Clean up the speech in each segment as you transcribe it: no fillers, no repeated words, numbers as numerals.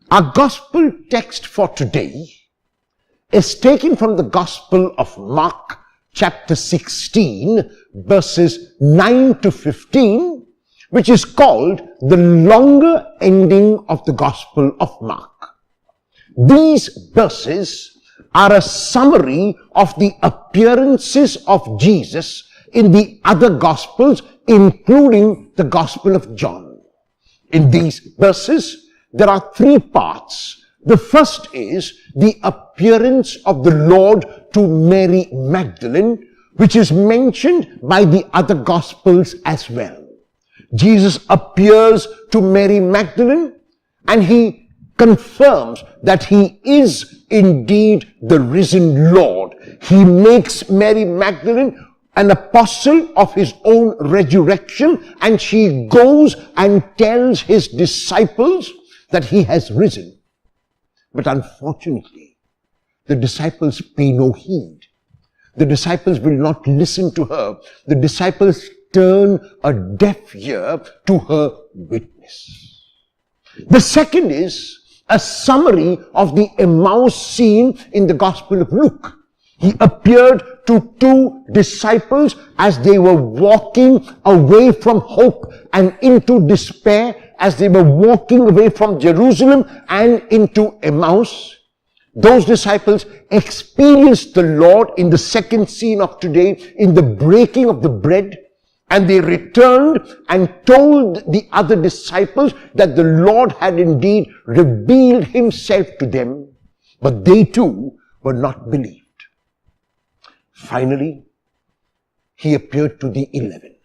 Our gospel text for today is taken from the Gospel of Mark, chapter 16, verses 9 to 15, which is called the longer ending of the Gospel of Mark. These verses are a summary of the appearances of Jesus in the other Gospels, including the Gospel of John. In these verses, there are three parts. The first is the appearance of the Lord to Mary Magdalene, which is mentioned by the other Gospels as well. Jesus appears to Mary Magdalene and he confirms that he is indeed the risen Lord. He makes Mary Magdalene an apostle of his own resurrection, and she goes and tells his disciples that he has risen. But unfortunately, the disciples pay no heed. The disciples will not listen to her. The disciples turn a deaf ear to her witness. The second is a summary of the Emmaus scene in the Gospel of Luke. He appeared to two disciples as they were walking away from hope and into despair, as they were walking away from Jerusalem and into Emmaus. Those disciples experienced the Lord in the second scene of today, in the breaking of the bread, and they returned and told the other disciples that the Lord had indeed revealed himself to them, but they too were not believed. Finally, he appeared to the 11.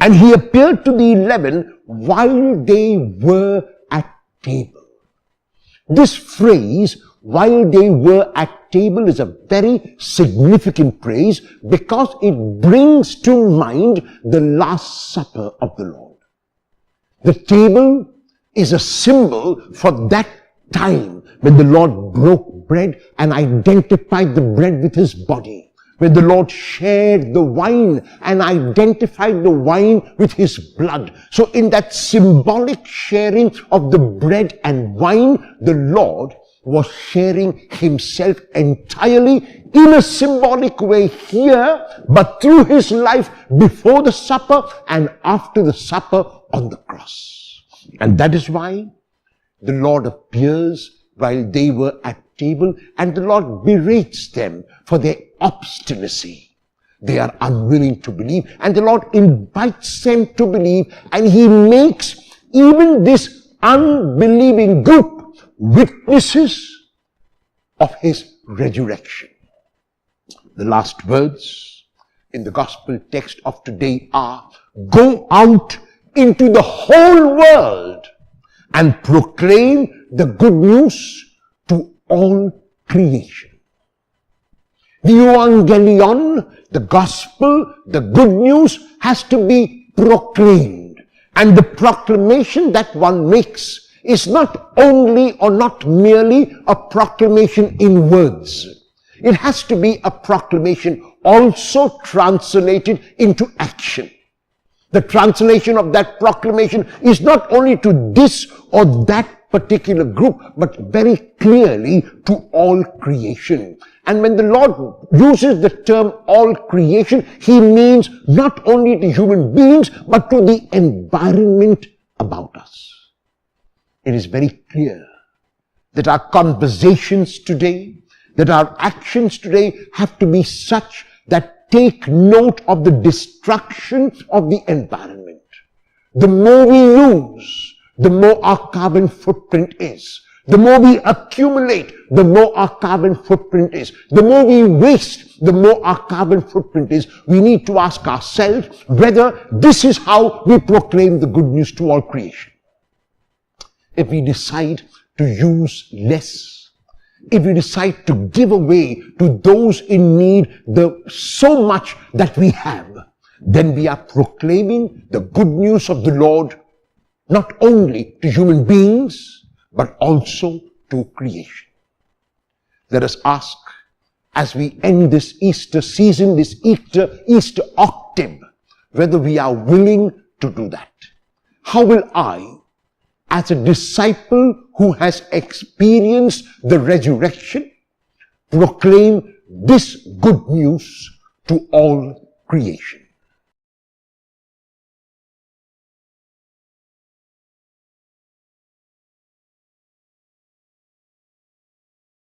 And he appeared to the 11 while they were at table. This phrase, while they were at table, is a very significant phrase because it brings to mind the Last Supper of the Lord. The table is a symbol for that time when the Lord broke bread and identified the bread with his body. When the Lord shared the wine and identified the wine with his blood. So in that symbolic sharing of the bread and wine, the Lord was sharing himself entirely in a symbolic way here, but through his life before the supper and after the supper on the cross. And that is why the Lord appears while they were at table, and the Lord berates them for their obstinacy. They are unwilling to believe, and the Lord invites them to believe, and he makes even this unbelieving group witnesses of his resurrection. The last words in the gospel text of today are, "Go out into the whole world and proclaim the good news to all creation." The evangelion, the gospel, the good news has to be proclaimed. And the proclamation that one makes is not only or not merely a proclamation in words. It has to be a proclamation also translated into action. The translation of that proclamation is not only to this or that particular group, but very clearly to all creation. And when the Lord uses the term all creation, he means not only to human beings, but to the environment about us. It is very clear that our conversations today, that our actions today have to be such that take note of the destruction of the environment. The more we use, the more our carbon footprint is. The more we accumulate, the more our carbon footprint is. The more we waste, the more our carbon footprint is. We need to ask ourselves whether this is how we proclaim the good news to all creation. If we decide to use less, if we decide to give away to those in need so much that we have, then we are proclaiming the good news of the Lord not only to human beings, but also to creation. Let us ask, as we end this Easter season, this Easter octave, whether we are willing to do that. How will I, as a disciple who has experienced the resurrection, proclaim this good news to all creation.